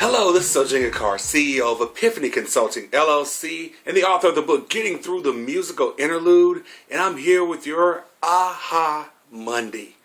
Hello, this is Ojinga Carr, CEO of Epiphany Consulting, LLC, and the author of the book, Getting Through the Musical Interlude, and I'm here with your Aha Monday.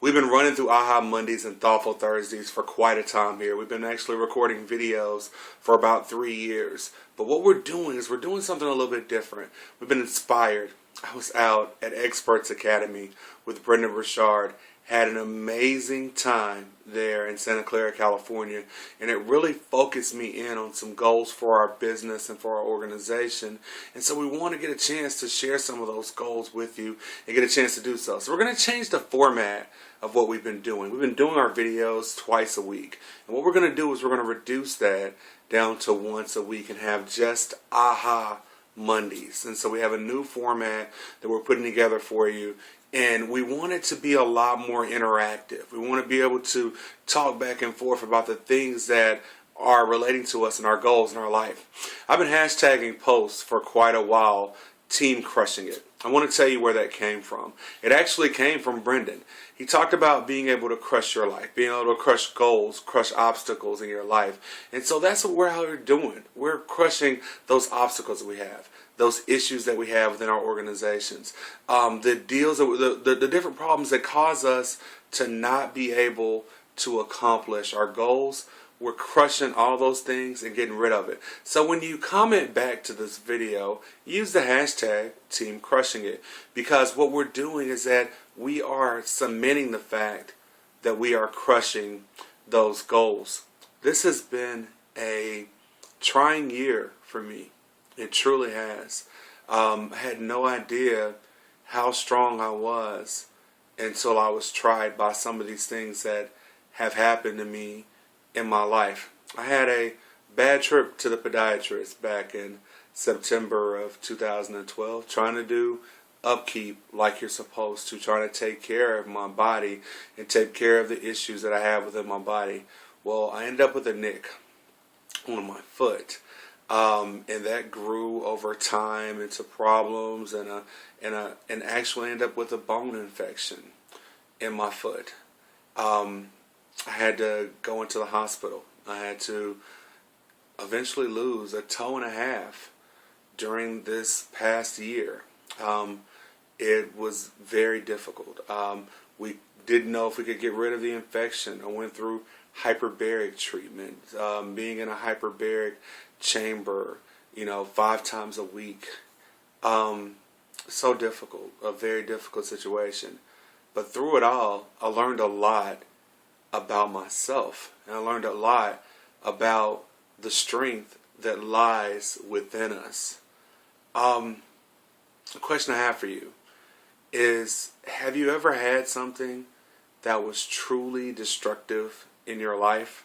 We've been running through Aha Mondays and Thoughtful Thursdays for quite a time here. We've been actually recording videos for about 3 years. But what we're doing is we're doing something a little bit different. We've been inspired. I was out at Experts Academy with Brendan Burchard. Had an amazing time there in Santa Clara, California, and it really focused me in on some goals for our business and for our organization. And so we want to get a chance to share some of those goals with you and get a chance to do so. So we're going to change the format of what we've been doing. We've been doing our videos twice a week, and what we're going to do is we're going to reduce that down to once a week and have just Aha Mondays. And so we have a new format that we're putting together for you. And we want it to be a lot more interactive. We want to be able to talk back and forth about the things that are relating to us and our goals in our life. I've been hashtagging posts for quite a while, Team Crushing It. I want to tell you where that came from. It actually came from Brendan. He talked about being able to crush your life, being able to crush goals, crush obstacles in your life. And so that's what we're out here doing. We're crushing those obstacles that we have, those issues that we have within our organizations, the different problems that cause us to not be able to accomplish our goals. We're crushing all those things and getting rid of it. So when you comment back to this video, use the hashtag Team Crushing It, because what we're doing is that we are cementing the fact that we are crushing those goals. This has been a trying year for me. It truly has. I had no idea how strong I was until I was tried by some of these things that have happened to me in my life. I had a bad trip to the podiatrist back in September of 2012, trying to do upkeep like you're supposed to, trying to take care of my body and take care of the issues that I have within my body. Well, I ended up with a nick on my foot. And that grew over time into problems and actually ended up with a bone infection in my foot. I had to go into the hospital. I had to eventually lose a toe and a half during this past year. It was very difficult. We didn't know if we could get rid of the infection. I went through hyperbaric treatment, being in a hyperbaric chamber, 5 times a week. So difficult, a very difficult situation. But through it all, I learned a lot about myself, and I learned a lot about the strength that lies within us. The question I have for you is, have you ever had something that was truly destructive in your life?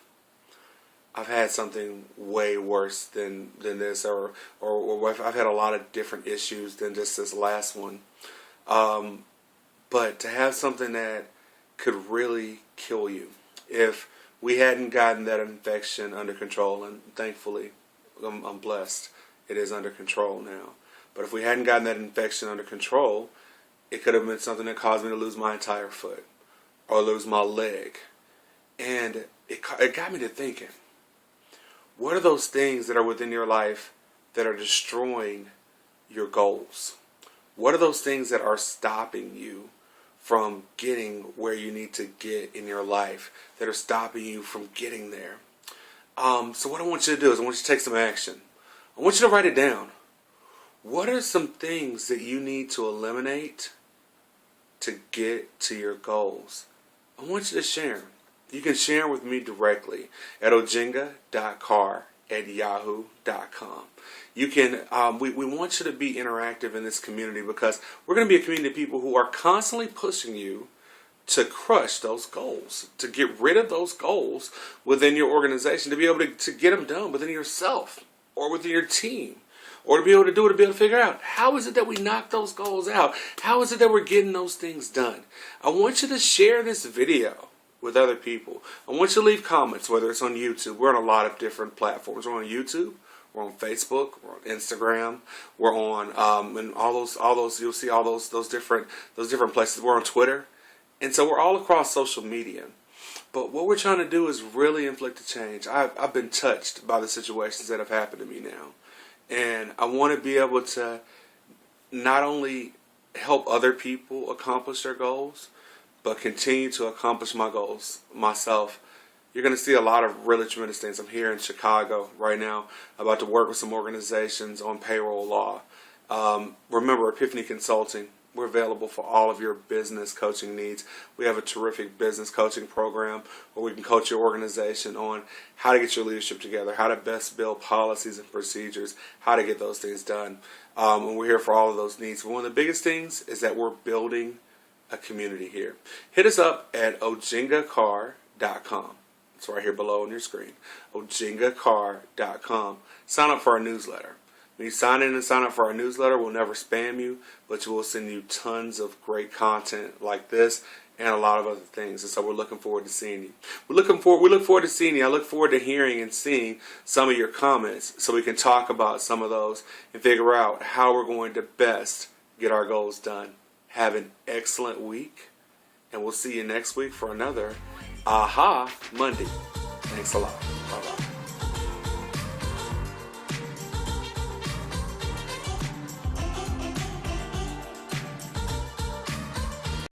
I've had something way worse than this, or I've had a lot of different issues than just this last one. But to have something that could really kill you, if we hadn't gotten that infection under control, and thankfully I'm blessed, it is under control now. But if we hadn't gotten that infection under control, it could have been something that caused me to lose my entire foot or lose my leg. And it got me to thinking, what are those things that are within your life that are destroying your goals? What are those things that are stopping you from getting where you need to get in your life, that are stopping you from getting there? So what I want you to do is I want you to take some action. I want you to write it down. What are some things that you need to eliminate to get to your goals? I want you to share them. You can share with me directly at ojinga.carr@yahoo.com. You can. We want you to be interactive in this community, because we're going to be a community of people who are constantly pushing you to crush those goals, to get rid of those goals within your organization, to be able to get them done within yourself or within your team, or to be able to do it, to be able to figure out, how is it that we knock those goals out? How is it that we're getting those things done? I want you to share this video with other people. I want you to leave comments, whether it's on YouTube. We're on a lot of different platforms. We're on YouTube, we're on Facebook, we're on Instagram, we're on and all those you'll see all those different places. We're on Twitter. And so we're all across social media. But what we're trying to do is really inflict a change. I've been touched by the situations that have happened to me now. And I want to be able to not only help other people accomplish their goals, but continue to accomplish my goals myself. You're going to see a lot of really tremendous things. I'm here in Chicago right now, about to work with some organizations on payroll law. Remember, Epiphany Consulting, we're available for all of your business coaching needs. We have a terrific business coaching program where we can coach your organization on how to get your leadership together, how to best build policies and procedures, how to get those things done. And we're here for all of those needs. But one of the biggest things is that we're building a community here. Hit us up at ojingacar.com. It's right here below on your screen. ojingacar.com. Sign up for our newsletter. When you sign in and sign up for our newsletter, we'll never spam you, but we will send you tons of great content like this and a lot of other things. And so we're looking forward to seeing you. We look forward to seeing you. I look forward to hearing and seeing some of your comments so we can talk about some of those and figure out how we're going to best get our goals done. Have an excellent week, and we'll see you next week for another Aha Monday. Thanks a lot.